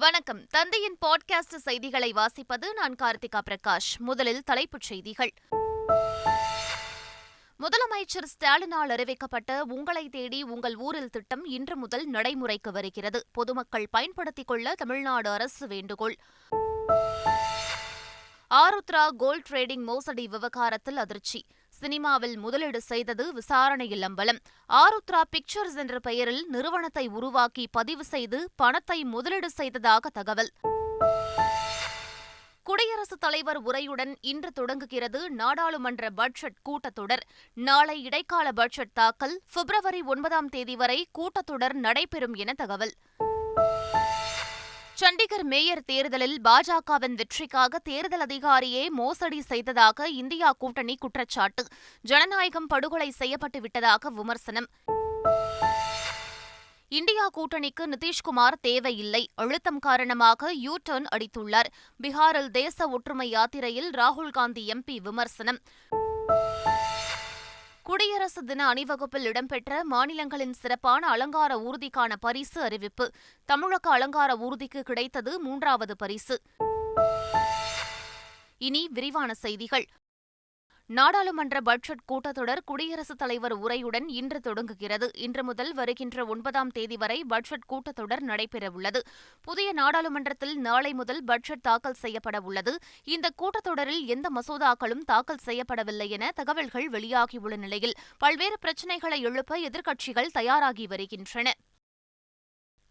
வணக்கம். தந்தையின் பாட்காஸ்ட் செய்திகளை வாசிப்பது நான் கார்த்திகா பிரகாஷ். முதலில் தலைப்புச் செய்திகள். முதலமைச்சர் ஸ்டாலினால் அறிவிக்கப்பட்ட உங்களை தேடி உங்கள் ஊரில் திட்டம் இன்று முதல் நடைமுறைக்கு வருகிறது. பொதுமக்கள் பயன்படுத்திக் கொள்ள தமிழ்நாடு அரசு வேண்டுகோள். ஆருத்ரா கோல்ட் ட்ரேடிங் மோசடி விவகாரத்தில் அதிர்ச்சி. சினிமாவில் முதலீடு செய்தது விசாரணையில் அம்பலம். ஆருத்ரா பிக்சர்ஸ் என்ற பெயரில் நிறுவனத்தை உருவாக்கி பதிவு செய்து பணத்தை முதலீடு செய்ததாக தகவல். குடியரசுத் தலைவர் உரையுடன் இன்று தொடங்குகிறது நாடாளுமன்ற பட்ஜெட் கூட்டத்தொடர். நாளை இடைக்கால பட்ஜெட் தாக்கல். பிப்ரவரி 9 வரை கூட்டத்தொடர் நடைபெறும் என தகவல். சண்டிகர் மேயர் தேர்தலில் பாஜகவின் வெற்றிக்காக தேர்தல் அதிகாரியே மோசடி செய்ததாக இந்தியா கூட்டணி குற்றச்சாட்டு. ஜனநாயகம் படுகொலை செய்யப்பட்டு விட்டதாக விமர்சனம். இந்தியா கூட்டணிக்கு நிதிஷ்குமார் தேவையில்லை. அழுத்தம் காரணமாக யூ டர்ன் அடித்துள்ளார். பீகாரில் தேச ஒற்றுமை யாத்திரையில் ராகுல்காந்தி எம்பி விமர்சனம். குடியரசு தின அணிவகுப்பில் இடம்பெற்ற மாநிலங்களின் சிறப்பான அலங்கார ஊர்திக்கான பரிசு அறிவிப்பு. தமிழக அலங்கார ஊர்திக்கு கிடைத்தது 3வது பரிசு. இனி விரிவான செய்திகள். நாடாளுமன்ற பட்ஜெட் கூட்டத்தொடர் குடியரசுத் தலைவர் உரையுடன் இன்று தொடங்குகிறது. இன்று முதல் வருகின்ற 9 வரை பட்ஜெட் கூட்டத்தொடர் நடைபெறவுள்ளது. புதிய நாடாளுமன்றத்தில் நாளை முதல் பட்ஜெட் தாக்கல் செய்யப்பட உள்ளது. இந்த கூட்டத்தொடரில் எந்த மசோதாக்களும் தாக்கல் செய்யப்படவில்லை என தகவல்கள் வெளியாகியுள்ள நிலையில் பல்வேறு பிரச்சினைகளை எழுப்ப எதிர்க்கட்சிகள் தயாராகி வருகின்றன.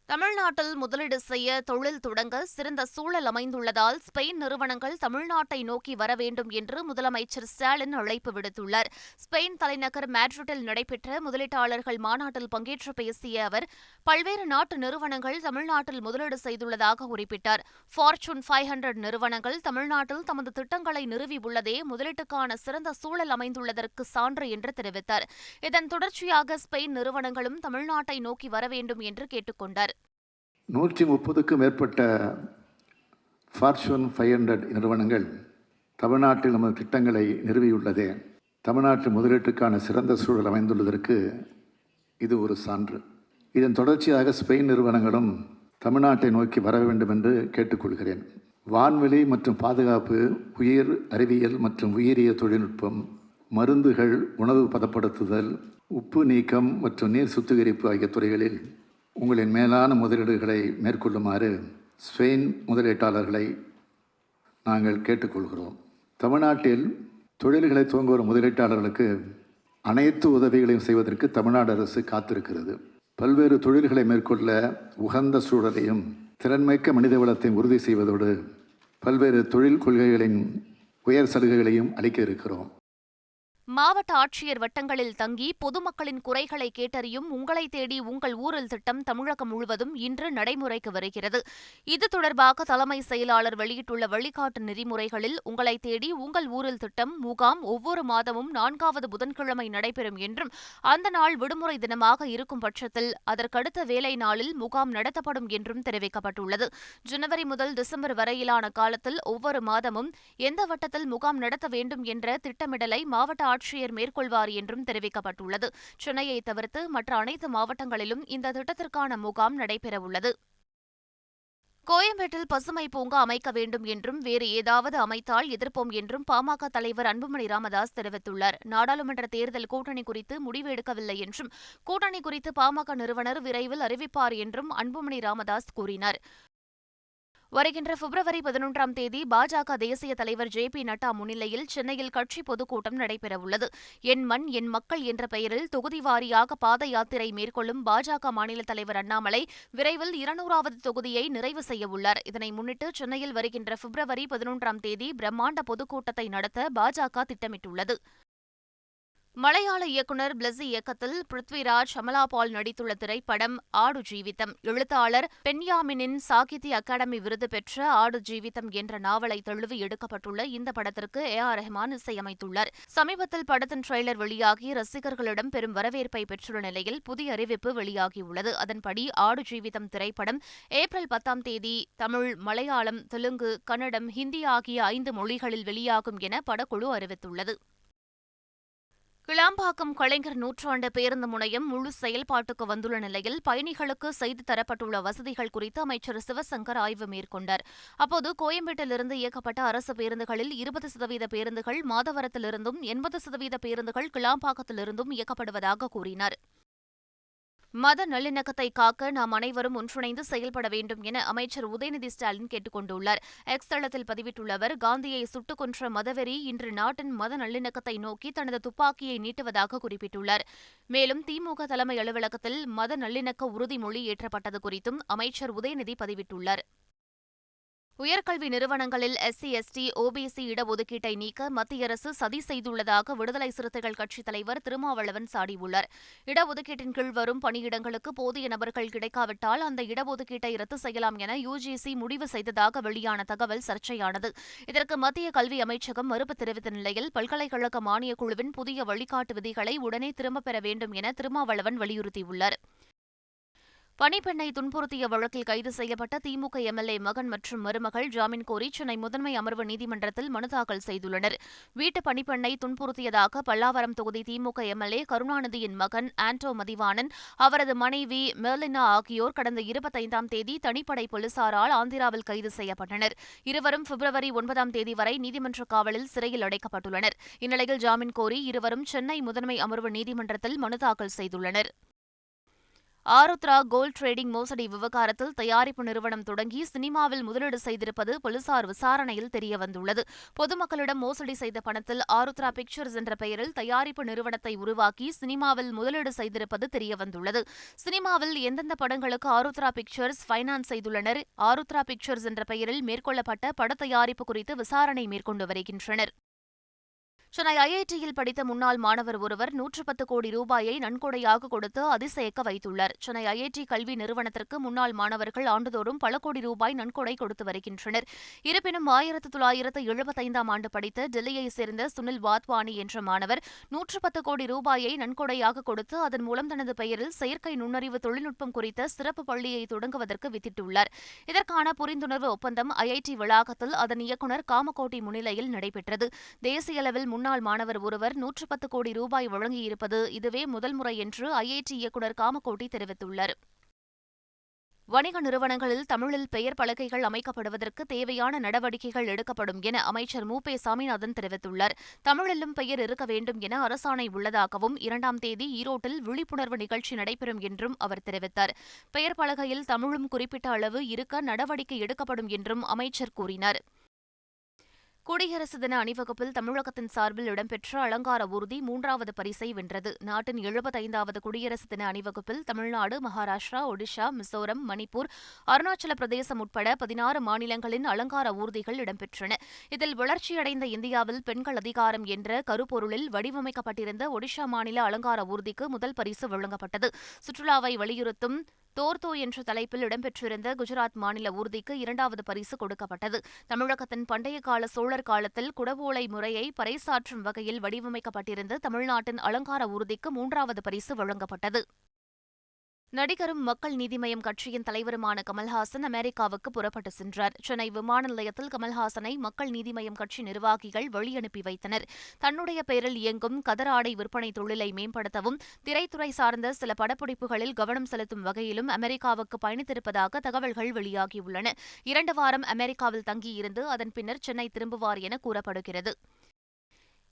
தமிழ்நாட்டில் முதலீடு செய்ய தொழில் தொடங்க சிறந்த சூழல் அமைந்துள்ளதால் ஸ்பெயின் நிறுவனங்கள் தமிழ்நாட்டை நோக்கி வர வேண்டும் என்று முதலமைச்சர் ஸ்டாலின் அழைப்பு விடுத்துள்ளார். ஸ்பெயின் தலைநகர் மேட்ரிட்டில் நடைபெற்ற முதலீட்டாளர்கள் மாநாட்டில் பங்கேற்று பேசிய அவர், பல்வேறு நாட்டு நிறுவனங்கள் தமிழ்நாட்டில் முதலீடு செய்துள்ளதாக குறிப்பிட்டார். ஃபார்ச்சூன் 500 நிறுவனங்கள் தமிழ்நாட்டில் தமது திட்டங்களை நிறுவியுள்ளதே முதலீட்டுக்கான சிறந்த சூழல் அமைந்துள்ளதற்கு சான்று என்று தெரிவித்தார். இதன் தொடர்ச்சியாக ஸ்பெயின் நிறுவனங்களும் தமிழ்நாட்டை நோக்கி வர வேண்டும் என்று கேட்டுக் கொண்டார். 130க்கும் மேற்பட்ட ஃபார்ச்சூன் 500 நிறுவனங்கள் தமிழ்நாட்டில் நமது திட்டங்களை நிறுவியுள்ளதே தமிழ்நாட்டு முதலீட்டுக்கான சிறந்த சூழல் அமைந்துள்ளதற்கு இது ஒரு சான்று. இதன் தொடர்ச்சியாக ஸ்பெயின் நிறுவனங்களும் தமிழ்நாட்டை நோக்கி வர வேண்டும் என்று கேட்டுக்கொள்கிறேன். வான்வெளி மற்றும் பாதுகாப்பு, உயிர் அறிவியல் மற்றும் உயிரிய தொழில்நுட்பம், மருந்துகள், உணவு பதப்படுத்துதல், உப்பு நீக்கம் மற்றும் நீர் சுத்திகரிப்பு ஆகிய துறைகளில் உங்களின் மேலான முதலீடுகளை மேற்கொள்ளுமாறு ஸ்பெயின் முதலீட்டாளர்களை நாங்கள் கேட்டுக்கொள்கிறோம். தமிழ்நாட்டில் தொழில்களை துவங்க வரும் முதலீட்டாளர்களுக்கு அனைத்து உதவிகளையும் செய்வதற்கு தமிழ்நாடு அரசு காத்திருக்கிறது. பல்வேறு தொழில்களை மேற்கொள்ள உகந்த சூழலையும் திறன்மிக்க மனித வளத்தையும் உறுதி செய்வதோடு பல்வேறு தொழில் கொள்கைகளின் உயர் சலுகைகளையும் அளிக்க இருக்கிறோம். மாவட்ட ஆட்சியர் வட்டங்களில் தங்கி பொதுமக்களின் குறைகளை கேட்டறியும் உங்களை தேடி உங்கள் ஊரில் திட்டம் தமிழகம் முழுவதும் இன்று நடைமுறைக்கு வருகிறது. இது தொடர்பாக தலைமை செயலாளர் வெளியிட்டுள்ள வழிகாட்டு நெறிமுறைகளில் உங்களை தேடி உங்கள் ஊரில் திட்டம் முகாம் ஒவ்வொரு மாதமும் 4வது புதன்கிழமை நடைபெறும் என்றும், அந்த நாள் விடுமுறை தினமாக இருக்கும் பட்சத்தில் அதற்கடுத்த வேலை நாளில் முகாம் நடத்தப்படும் என்றும் தெரிவிக்கப்பட்டுள்ளது. ஜனவரி முதல் டிசம்பர் வரையிலான காலத்தில் ஒவ்வொரு மாதமும் எந்த வட்டத்தில் முகாம் நடத்த வேண்டும் என்ற திட்டமிடலை மாவட்ட ஆட்சியர் மேற்கொள்வார் என்றும் தெரிவிக்கப்பட்டுள்ளது. சென்னையை தவிர்த்து மற்ற அனைத்து மாவட்டங்களிலும் இந்த திட்டத்திற்கான முகாம் நடைபெறவுள்ளது. கோயம்பேட்டில் பசுமை பூங்கா அமைக்க வேண்டும் என்றும் வேறு ஏதாவது அமைத்தால் எதிர்ப்போம் என்றும் பாமக தலைவர் அன்புமணி ராமதாஸ் தெரிவித்துள்ளார். நாடாளுமன்ற தேர்தல் கூட்டணி குறித்து முடிவு எடுக்கவில்லை என்றும், கூட்டணி குறித்து பாமக நிறுவனர் விரைவில் அறிவிப்பார் என்றும் அன்புமணி ராமதாஸ் கூறினார். வருகின்ற பிப்ரவரி 11 பாஜக தேசிய தலைவர் ஜே.பி. நட்டா முன்னிலையில் சென்னையில் கட்சி பொதுக்கூட்டம் நடைபெறவுள்ளது. என் மண் என் மக்கள் என்ற பெயரில் தொகுதி வாரியாக பாத யாத்திரை மேற்கொள்ளும் பாஜக மாநில தலைவர் அண்ணாமலை விரைவில் 200வது தொகுதியை நிறைவு செய்யவுள்ளார். இதனை முன்னிட்டு சென்னையில் வருகின்ற பிப்ரவரி 11 பிரம்மாண்ட பொதுக்கூட்டத்தை நடத்த பாஜக திட்டமிட்டுள்ளது. மலையாள இயக்குநர் பிளஸி இயக்கத்தில் பிருத்விராஜ், அமலா பால் நடித்துள்ள திரைப்படம் ஆடு ஜீவிதம். எழுத்தாளர் பென்யாமினின் சாகித்ய அகாடமி விருது பெற்ற ஆடு ஜீவிதம் என்ற நாவலை தழுவி எடுக்கப்பட்டுள்ள இந்த படத்திற்கு A.R. ரஹ்மான் இசையமைத்துள்ளார். சமீபத்தில் படத்தின் ட்ரெய்லர் வெளியாகி ரசிகர்களிடம் பெரும் வரவேற்பை பெற்றுள்ள நிலையில் புதிய அறிவிப்பு வெளியாகியுள்ளது. அதன்படி ஆடு ஜீவிதம் திரைப்படம் ஏப்ரல் 10 தமிழ், மலையாளம், தெலுங்கு, கன்னடம், ஹிந்தி ஆகிய 5 மொழிகளில் வெளியாகும் என படக்குழு அறிவித்துள்ளது. கிளாம்பாக்கம் கலைஞர் நூற்றாண்டு பேருந்து முனையம் முழு செயல்பாட்டுக்கு வந்துள்ள நிலையில் பயணிகளுக்கு செய்து தரப்பட்டுள்ள வசதிகள் குறித்து அமைச்சர் சிவசங்கர் ஆய்வு மேற்கொண்டார். அப்போது கோயம்பேட்டிலிருந்து இயக்கப்பட்ட அரசு பேருந்துகளில் 20% பேருந்துகள் மாதவரத்திலிருந்தும் 80% பேருந்துகள் கிளாம்பாக்கத்திலிருந்தும் இயக்கப்படுவதாக கூறினார். மத நல்லிணக்கத்தை காக்க நாம் அனைவரும் ஒன்றிணைந்து செயல்பட வேண்டும் என அமைச்சர் உதயநிதி ஸ்டாலின் கேட்டுக் கொண்டுள்ளார். எக்ஸ் தளத்தில் பதிவிட்டுள்ள அவர், காந்தியை சுட்டுக் கொன்ற மதவெறி இன்று நாட்டின் மத நல்லிணக்கத்தை நோக்கி தனது துப்பாக்கியை நீட்டுவதாக குறிப்பிட்டுள்ளார். மேலும் திமுக தலைமை அலுவலகத்தில் மத நல்லிணக்க உறுதிமொழி ஏற்றப்பட்டது குறித்தும் அமைச்சர் உதயநிதி பதிவிட்டுள்ளார். உயர்கல்வி நிறுவனங்களில் எஸ்சி, எஸ்டி, ஓபிசி இடஒதுக்கீட்டை நீக்க மத்திய அரசு சதி செய்துள்ளதாக விடுதலை சிறுத்தைகள் கட்சித் தலைவர் திருமாவளவன் சாடியுள்ளார். இடஒதுக்கீட்டின் கீழ் வரும் பணியிடங்களுக்கு போதிய நபர்கள் கிடைக்காவிட்டால் அந்த இடஒதுக்கீட்டை ரத்து செய்யலாம் என யுஜிசி முடிவு செய்ததாக வெளியான தகவல் சர்ச்சையானது. இதற்கு மத்திய கல்வி அமைச்சகம் மறுப்பு தெரிவித்த நிலையில் பல்கலைக்கழக மானியக் குழுவின் புதிய வழிகாட்டு விதிகளை உடனே திரும்பப் பெற வேண்டும் என திருமாவளவன் வலியுறுத்தியுள்ளார். பணிப்பெண்ணை துன்புறுத்திய வழக்கில் கைது செய்யப்பட்ட திமுக எம்எல்ஏ மகன் மற்றும் மருமகள் ஜாமீன் கோரி சென்னை முதன்மை அமர்வு நீதிமன்றத்தில் மனு தாக்கல் செய்துள்ளனர். வீட்டு பணிப்பெண்ணை துன்புறுத்தியதாக பல்லாவரம் தொகுதி திமுக எம்எல்ஏ கருணாநிதியின் மகன் ஆண்டோ மதிவாணன், அவரது மனைவி மெர்லினா ஆகியோர் கடந்த 25ஆம் தேதி தனிப்படை போலீசாரால் ஆந்திராவில் கைது செய்யப்பட்டனர். இருவரும் பிப்ரவரி 9ஆம் தேதி வரை நீதிமன்ற காவலில் சிறையில் அடைக்கப்பட்டுள்ளனர். இந்நிலையில் ஜாமீன் கோரி இருவரும் சென்னை முதன்மை அமர்வு நீதிமன்றத்தில் மனு தாக்கல் செய்துள்ளனர். ஆருத்ரா கோல்ட் ட்ரேடிங் மோசடி விவகாரத்தில் தயாரிப்பு நிறுவனம் தொடங்கி சினிமாவில் முதலீடு செய்திருப்பது போலீசார் விசாரணையில் தெரியவந்துள்ளது. பொதுமக்களிடம் மோசடி செய்த பணத்தில் ஆருத்ரா பிக்சர்ஸ் என்ற பெயரில் தயாரிப்பு நிறுவனத்தை உருவாக்கி சினிமாவில் முதலீடு செய்திருப்பது தெரியவந்துள்ளது. சினிமாவில் எந்தெந்த படங்களுக்கு ஆருத்ரா பிக்சர்ஸ் பைனான்ஸ் செய்துள்ளனர், ஆருத்ரா பிக்சர்ஸ் என்ற பெயரில் மேற்கொள்ளப்பட்ட பட தயாரிப்பு குறித்து விசாரணை மேற்கொண்டு வருகின்றனர். சென்னை ஐஐடியில் படித்த முன்னாள் மாணவர் ஒருவர் 110 கோடி ரூபாயை நன்கொடையாக கொடுத்து அதிசயிக்க வைத்துள்ளார். சென்னை ஐஐடி கல்வி நிறுவனத்திற்கு முன்னாள் மாணவர்கள் ஆண்டுதோறும் பல கோடி ரூபாய் நன்கொடை கொடுத்து வருகின்றனர். இருப்பினும் 1975ஆம் ஆண்டு படித்த டெல்லியைச் சேர்ந்த சுனில் வாத்வானி என்ற மாணவர் 110 கோடி ரூபாயை நன்கொடையாக கொடுத்து அதன் மூலம் தனது பெயரில் செயற்கை நுண்ணறிவு தொழில்நுட்பம் குறித்த சிறப்பு பள்ளியை தொடங்குவதற்கு வித்திட்டுள்ளார். இதற்கான புரிந்துணர்வு ஒப்பந்தம் ஐஐடி வளாகத்தில் அதன் இயக்குநர் காமகோட்டி முன்னிலையில் நடைபெற்றது. தேசிய அளவில் முன்னாள் மாணவர் ஒருவர் 110 கோடி ரூபாய் வழங்கியிருப்பது இதுவே முதல் முறை என்று ஐஐடி இயக்குநர் காமகோட்டி தெரிவித்துள்ளார். வணிக நிறுவனங்களில் தமிழில் பெயர் பலகைகள் அமைக்கப்படுவதற்கு தேவையான நடவடிக்கைகள் எடுக்கப்படும் என அமைச்சர் மு. சாமிநாதன் தெரிவித்துள்ளார். தமிழிலும் பெயர் இருக்க வேண்டும் என அரசாணை உள்ளதாகவும் 2ஆம் தேதி ஈரோட்டில் விழிப்புணர்வு நிகழ்ச்சி நடைபெறும் என்றும் அவர் தெரிவித்தார். பெயர் பலகையில் தமிழும் குறிப்பிட்ட அளவு இருக்க நடவடிக்கை எடுக்கப்படும் என்றும் அமைச்சர் கூறினார். குடியரசு தின அணிவகுப்பில் தமிழகத்தின் சார்பில் இடம்பெற்ற அலங்கார ஊர்தி 3வது பரிசை வென்றது. நாட்டின் 75வது குடியரசு தின அணிவகுப்பில் தமிழ்நாடு, மகாராஷ்டிரா, ஒடிஷா, மிசோரம், மணிப்பூர், அருணாச்சல பிரதேசம் உட்பட 16 மாநிலங்களின் அலங்கார ஊர்திகள் இடம்பெற்றன. இதில் வளர்ச்சியடைந்த இந்தியாவில் பெண்கள் அதிகாரம் என்ற கருப்பொருளில் வடிவமைக்கப்பட்டிருந்த ஒடிஷா மாநில அலங்கார ஊர்திக்கு முதல் பரிசு வழங்கப்பட்டது. சுற்றுலாவை வலியுறுத்தும் தோர்தோ என்ற தலைப்பில் இடம்பெற்றிருந்த குஜராத் மாநில ஊர்திக்கு 2வது பரிசு கொடுக்கப்பட்டது. தமிழகத்தின் பண்டைய கால சோழர் காலத்தில் குடவோலை முறையை பறைசாற்றும் வகையில் வடிவமைக்கப்பட்டிருந்த தமிழ்நாட்டின் அலங்கார ஊர்திக்கு 3வது பரிசு வழங்கப்பட்டது. நடிகரும் மக்கள் நீதி மய்யம் கட்சியின் தலைவருமான கமல்ஹாசன் அமெரிக்காவுக்கு புறப்பட்டு சென்றார். சென்னை விமான நிலையத்தில் கமல்ஹாசனை மக்கள் நீதி மய்யம் கட்சி நிர்வாகிகள் வழியனுப்பி வைத்தனர். தன்னுடைய பெயரில் இயங்கும் கதர் ஆடை விற்பனை தொழிலை மேம்படுத்தவும், திரைத்துறை சார்ந்த சில படப்பிடிப்புகளில் கவனம் செலுத்தும் வகையிலும் அமெரிக்காவுக்கு பயணித்திருப்பதாக தகவல்கள் வெளியாகியுள்ளன. 2 வாரம் அமெரிக்காவில் தங்கியிருந்து அதன் பின்னர் சென்னை திரும்புவார் என கூறப்படுகிறது.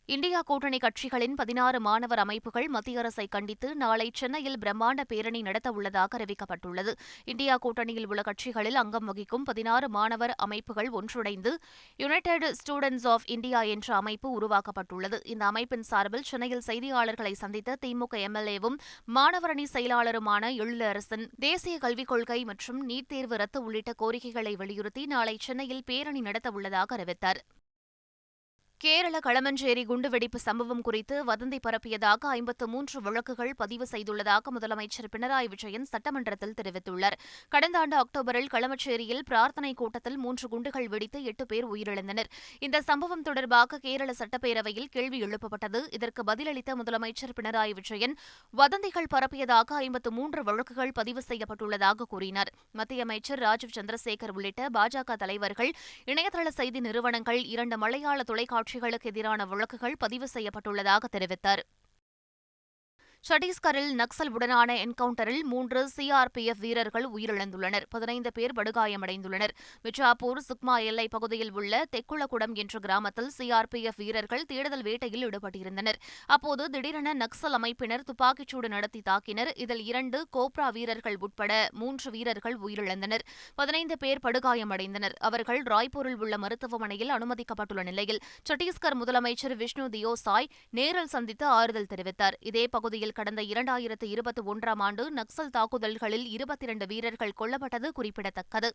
இந்தியா கூட்டணி கட்சிகளின் 16 மாணவர் அமைப்புகள் மத்திய அரசை கண்டித்து நாளை சென்னையில் பிரம்மாண்ட பேரணி நடத்தவுள்ளதாக அறிவிக்கப்பட்டுள்ளது. இந்தியா கூட்டணியில் உள்ள கட்சிகளில் அங்கம் வகிக்கும் 16 மாணவர் அமைப்புகள் ஒன்றிணைந்து யுனைடெட் ஸ்டூடெண்ட்ஸ் ஆஃப் இந்தியா என்ற அமைப்பு உருவாக்கப்பட்டுள்ளது. இந்த அமைப்பின் சார்பில் சென்னையில் செய்தியாளர்களை சந்தித்த திமுக எம்எல்ஏவும் மாணவரணி செயலாளருமான எழிலரசன், தேசிய கல்விக் கொள்கை மற்றும் நீட் தேர்வு ரத்து உள்ளிட்ட கோரிக்கைகளை வலியுறுத்தி நாளை சென்னையில் பேரணி நடத்தவுள்ளதாக அறிவித்தார். கேரள களமஞ்சேரி குண்டுவெடிப்பு சம்பவம் குறித்து வதந்தி பரப்பியதாக 53 வழக்குகள் பதிவு செய்துள்ளதாக முதலமைச்சர் பினராயி விஜயன் சட்டமன்றத்தில் தெரிவித்துள்ளார். கடந்த ஆண்டு அக்டோபரில் களமச்சேரியில் பிரார்த்தனை கூட்டத்தில் 3 குண்டுகள் வெடித்து 8 பேர் உயிரிழந்தனர். இந்த சம்பவம் தொடர்பாக கேரள சட்டப்பேரவையில் கேள்வி எழுப்பப்பட்டது. இதற்கு பதிலளித்த முதலமைச்சர் பினராயி விஜயன் வதந்திகள் பரப்பியதாக 53 வழக்குகள் பதிவு செய்யப்பட்டுள்ளதாக கூறினார். மத்திய அமைச்சர் ராஜீவ் சந்திரசேகர் உள்ளிட்ட பாஜக தலைவர்கள், இணையதள செய்தி நிறுவனங்கள், 2 மலையாள தொலைக்காட்சிகளுக்கு எதிரான வழக்குகள் பதிவு செய்யப்பட்டுள்ளதாக தெரிவித்தார். சத்தீஸ்கரில் நக்சலுடனான என்கவுண்டரில் 3 சிஆர்பிஎஃப் வீரர்கள் உயிரிழந்துள்ளனர். 15 பேர் படுகாயமடைந்துள்ளனர். பிஜாப்பூர் சுக்மா எல்லைப் பகுதியில் உள்ள தெக்குளகுடம் என்ற கிராமத்தில் சிஆர்பிஎஃப் வீரர்கள் தேடுதல் வேட்டையில் ஈடுபட்டிருந்தனர். அப்போது திடீரென நக்சல் அமைப்பினர் துப்பாக்கிச்சூடு நடத்தி தாக்கினர். இதில் 2 கோப்ரா வீரர்கள் உட்பட 3 வீரர்கள் உயிரிழந்தனர். 15 பேர் படுகாயமடைந்தனர். அவர்கள் ராய்ப்பூரில் உள்ள மருத்துவமனையில் அனுமதிக்கப்பட்டுள்ள நிலையில் சத்தீஸ்கர் முதலமைச்சர் விஷ்ணு தியோசாய் நேரில் சந்தித்து ஆறுதல் தெரிவித்தார். இதே பகுதியில் கடந்த 2021ஆம் ஆண்டு நக்சல் தாக்குதல்களில் 22 வீரர்கள் கொல்லப்பட்டது குறிப்பிடத்தக்கது.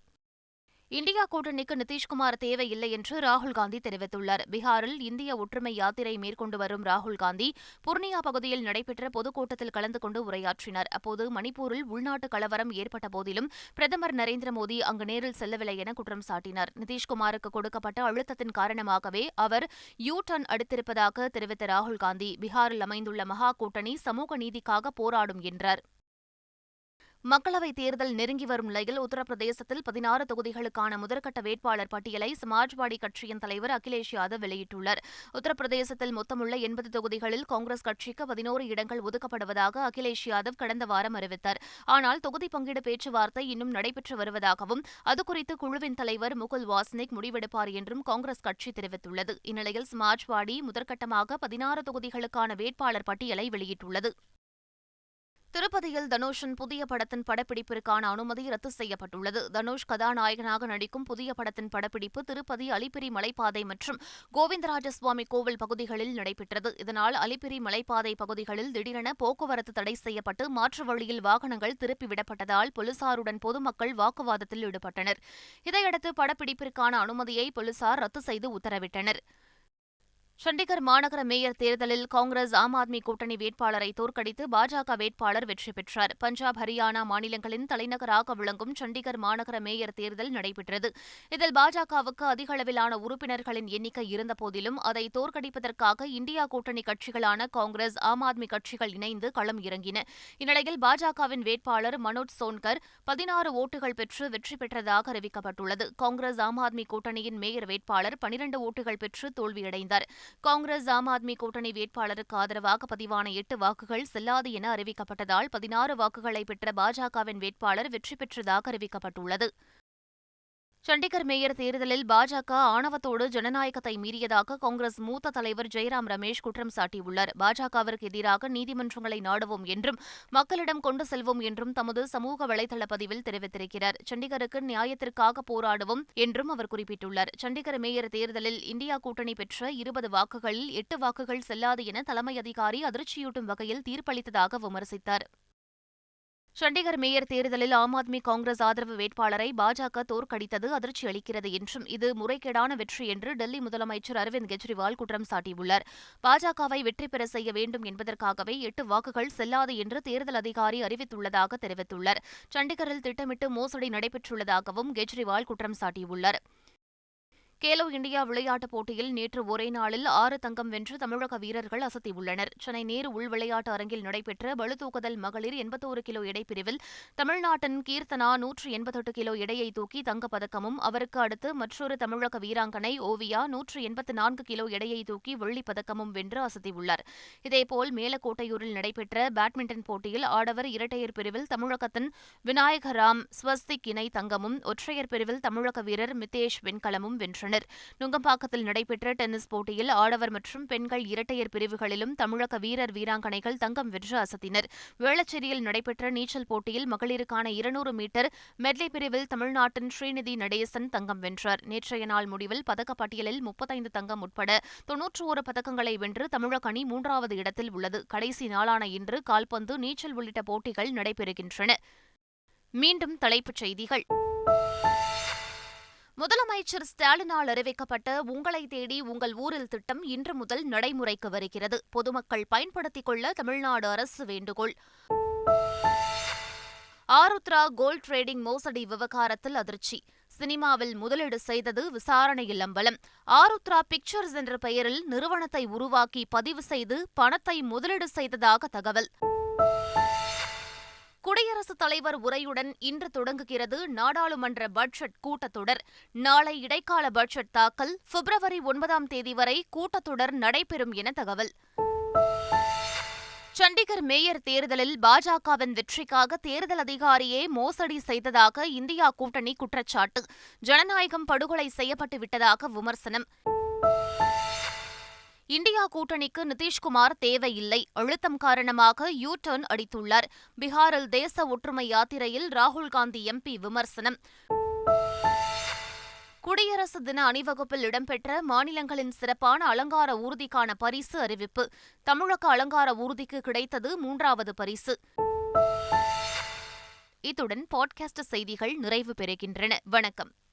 இந்தியா கூட்டணிக்கு நிதிஷ்குமார் தேவையில்லை என்று ராகுல் காந்தி தெரிவித்துள்ளார். பீகாரில் இந்திய ஒற்றுமை யாத்திரை மேற்கொண்டு வரும் ராகுல் காந்தி புர்னியா பகுதியில் நடைபெற்ற பொதுக்கூட்டத்தில் கலந்து கொண்டு உரையாற்றினார். அப்போது மணிப்பூரில் உள்நாட்டு கலவரம் ஏற்பட்ட போதிலும் பிரதமர் நரேந்திர மோடி அங்கு நேரில் செல்லவில்லை என குற்றம் சாட்டினார். நிதிஷ்குமாருக்கு கொடுக்கப்பட்ட அழுத்தத்தின் காரணமாகவே அவர் யூ டர்ன் அடித்திருப்பதாக தெரிவித்த ராகுல் காந்தி பீகாரில் அமைந்துள்ள மகா கூட்டணி சமூக நீதிக்காக போராடும் என்றார். மக்களவைத் தேர்தல் நெருங்கி வரும் நிலையில் உத்தரப்பிரதேசத்தில் 16 தொகுதிகளுக்கான முதற்கட்ட வேட்பாளர் பட்டியலை சமாஜ்வாடி கட்சியின் தலைவர் அகிலேஷ் யாதவ் வெளியிட்டுள்ளார். உத்தரப்பிரதேசத்தில் மொத்தமுள்ள 80 தொகுதிகளில் காங்கிரஸ் கட்சிக்கு 11 இடங்கள் ஒதுக்கப்படுவதாக அகிலேஷ் யாதவ் கடந்த வாரம் அறிவித்தார். ஆனால் தொகுதி பங்கீடு பேச்சுவார்த்தை இன்னும் நடைபெற்று வருவதாகவும் அதுகுறித்து குழுவின் தலைவர் முகுல் வாஸ்னிக் முடிவெடுப்பார் என்றும் காங்கிரஸ் கட்சி தெரிவித்துள்ளது. இந்நிலையில் சமாஜ்வாடி முதற்கட்டமாக 16 தொகுதிகளுக்கான வேட்பாளர் பட்டியலை வெளியிட்டுள்ளது. திருப்பதியில் தனுஷின் புதிய படத்தின் படப்பிடிப்பிற்கான அனுமதி ரத்து செய்யப்பட்டுள்ளது. தனுஷ் கதாநாயகனாக நடிக்கும் புதிய படத்தின் படப்பிடிப்பு திருப்பதி அலிப்பிரி மலைப்பாதை மற்றும் கோவிந்தராஜசுவாமி கோவில் பகுதிகளில் நடைபெற்றது. இதனால் அலிப்பிரி மலைப்பாதை பகுதிகளில் திடீரென போக்குவரத்து தடை செய்யப்பட்டு மாற்று வழியில் வாகனங்கள் திருப்பிவிடப்பட்டதால் போலீசாருடன் பொதுமக்கள் வாக்குவாதத்தில் ஈடுபட்டனர். இதையடுத்து படப்பிடிப்பிற்கான அனுமதியை போலீசார் ரத்து செய்து உத்தரவிட்டனர். சண்டிகர் மாநகர மேயர் தேர்தலில் காங்கிரஸ் ஆம் ஆத்மி கூட்டணி வேட்பாளரை தோற்கடித்து பாஜக வேட்பாளர் வெற்றி பெற்றார். பஞ்சாப், ஹரியானா மாநிலங்களின் தலைநகராக விளங்கும் சண்டிகர் மாநகர மேயர் தேர்தல் நடைபெற்றது. இதில் பாஜகவுக்கு அதிக அளவிலான உறுப்பினர்களின் எண்ணிக்கை இருந்தபோதிலும் அதை தோற்கடிப்பதற்காக இந்தியா கூட்டணி கட்சிகளான காங்கிரஸ், ஆம் ஆத்மி கட்சிகள் இணைந்து களம் இறங்கின. இந்நிலையில் பாஜகவின் வேட்பாளர் மனோஜ் சோன்கர் 16 ஓட்டுகள் பெற்று வெற்றி பெற்றதாக அறிவிக்கப்பட்டுள்ளது. காங்கிரஸ், ஆம் ஆத்மி கூட்டணியின் மேயர் வேட்பாளர் 12 ஓட்டுகள் பெற்று தோல்வியடைந்தார். காங்கிரஸ், ஆம் ஆத்மி கூட்டணி வேட்பாளருக்கு ஆதரவாக பதிவான 8 வாக்குகள் செல்லாது என அறிவிக்கப்பட்டதால் 16 வாக்குகளை பெற்ற பாஜகவின் வேட்பாளர் வெற்றி பெற்றதாக அறிவிக்கப்பட்டுள்ளது. சண்டிகர் மேயர் தேர்தலில் பாஜக ஆணவத்தோடு ஜனநாயகத்தை மீறியதாக காங்கிரஸ் மூத்த தலைவர் ஜெய்ராம் ரமேஷ் குற்றம் சாட்டியுள்ளார். பாஜகவிற்கு எதிராக நீதிமன்றங்களை நாடுவோம் என்றும் மக்களிடம் கொண்டு செல்வோம் என்றும் தமது சமூக வலைதள பதிவில் தெரிவித்திருக்கிறார். சண்டிகருக்கு நியாயத்திற்காக போராடுவோம் என்றும் அவர் குறிப்பிட்டுள்ளார். சண்டிகர் மேயர் தேர்தலில் இந்தியா கூட்டணி பெற்ற 20 வாக்குகளில் 8 வாக்குகள் செல்லாது என தலைமை அதிகாரி அதிர்ச்சியூட்டும் வகையில் தீர்ப்பளித்ததாக விமர்சித்தார். சண்டிகர் மேயர் தேர்தலில் ஆம் ஆத்மி காங்கிரஸ் ஆதரவு வேட்பாளரை பாஜக தோற்கடித்தது அதிர்ச்சி அளிக்கிறது என்றும் இது முறைகேடான வெற்றி என்று டெல்லி முதலமைச்சர் அரவிந்த் கெஜ்ரிவால் குற்றம் சாட்டியுள்ளார். பாஜகவை வெற்றி பெற செய்ய வேண்டும் என்பதற்காகவே 8 வாக்குகள் செல்லாது என்று தேர்தல் அதிகாரி அறிவித்துள்ளதாக தெரிவித்துள்ளார். சண்டிகரில் திட்டமிட்டு மோசடி நடைபெற்றுள்ளதாகவும் கெஜ்ரிவால் குற்றம் சாட்டியுள்ளார். கேலோ இந்தியா விளையாட்டுப் போட்டியில் நேற்று ஒரே நாளில் 6 தங்கம் வென்று தமிழக வீரர்கள் அசத்தியுள்ளனர். சென்னை நேரு உள் விளையாட்டு அரங்கில் நடைபெற்ற பளுதூக்குதல் மகளிர் 81 கிலோ எடைப்பிரிவில் தமிழ்நாட்டின் கீர்த்தனா 188 கிலோ எடையை தூக்கி தங்கப்பதக்கமும், அவருக்கு அடுத்து மற்றொரு தமிழக வீராங்கனை ஓவியா 184 கிலோ எடையை தூக்கி வெள்ளிப் பதக்கமும் வென்று அசத்தியுள்ளார். இதேபோல் மேலக்கோட்டையூரில் நடைபெற்ற பேட்மிண்டன் போட்டியில் ஆடவர் இரட்டையர் பிரிவில் தமிழகத்தின் விநாயகராம் ஸ்வஸ்திக் இணை தங்கமும், ஒற்றையர் பிரிவில் தமிழக வீரர் மிதேஷ் வெண்கலமும் வென்றனர். நுங்கம்பாக்கத்தில் நடைபெற்ற டென்னிஸ் போட்டியில் ஆடவர் மற்றும் பெண்கள் இரட்டையர் பிரிவுகளிலும் தமிழக வீரர் வீராங்கனைகள் தங்கம் வென்று அசத்தினர். வேளச்சேரியில் நடைபெற்ற நீச்சல் போட்டியில் மகளிருக்கான 200 மீட்டர் மெட்லி பிரிவில் தமிழ்நாட்டின் ஸ்ரீநிதி நடேசன் தங்கம் வென்றார். நேற்றைய நாள் முடிவில் பதக்கப்பட்டியலில் 35 தங்கம் உட்பட 91 பதக்கங்களை வென்று தமிழக அணி 3வது இடத்தில் உள்ளது. கடைசி நாளான இன்று கால்பந்து, நீச்சல் உள்ளிட்ட போட்டிகள் நடைபெறுகின்றன. மீண்டும் தலைப்புச் செய்திகள். முதலமைச்சர் ஸ்டாலினால் அறிவிக்கப்பட்ட உங்களை தேடி உங்கள் ஊரில் திட்டம் இன்று முதல் நடைமுறைக்கு வருகிறது. பொதுமக்கள் பயன்படுத்திக் கொள்ள தமிழ்நாடு அரசு வேண்டுகோள். ஆருத்ரா கோல்ட் ட்ரேடிங் மோசடி விவகாரத்தில் அதிர்ச்சி. சினிமாவில் முதலீடு செய்தது விசாரணையில் அம்பலம். ஆருத்ரா பிக்சர்ஸ் என்ற பெயரில் நிறுவனத்தை உருவாக்கி பதிவு செய்து பணத்தை முதலீடு செய்ததாக தகவல். குடியரசுத் தலைவர் உரையுடன் இன்று தொடங்குகிறது நாடாளுமன்ற பட்ஜெட் கூட்டத்தொடர். நாளை இடைக்கால பட்ஜெட் தாக்கல். பிப்ரவரி 9ஆம் தேதி வரை கூட்டத்தொடர் நடைபெறும் என தகவல். சண்டிகர் மேயர் தேர்தலில் பாஜகவின் வெற்றிக்காக தேர்தல் அதிகாரியே மோசடி செய்ததாக இந்தியா கூட்டணி குற்றச்சாட்டு. ஜனநாயகம் படுகொலை செய்யப்பட்டு விட்டதாக விமர்சனம். இந்தியா கூட்டணிக்கு நிதிஷ்குமார் தேவையில்லை, அழுத்தம் காரணமாக யூ டர்ன் அடித்துள்ளார். பீகாரில் தேச ஒற்றுமை யாத்திரையில் ராகுல் காந்தி எம்பி விமர்சனம். குடியரசு தின அணிவகுப்பில் இடம்பெற்ற மாநிலங்களின் சிறப்பான அலங்கார ஊர்திக்கான பரிசு அறிவிப்பு. தமிழக அலங்கார ஊர்திக்கு கிடைத்தது 3வது பரிசு. இத்துடன் பாட்காஸ்ட் செய்திகள் நிறைவு பெறுகின்றன. வணக்கம்.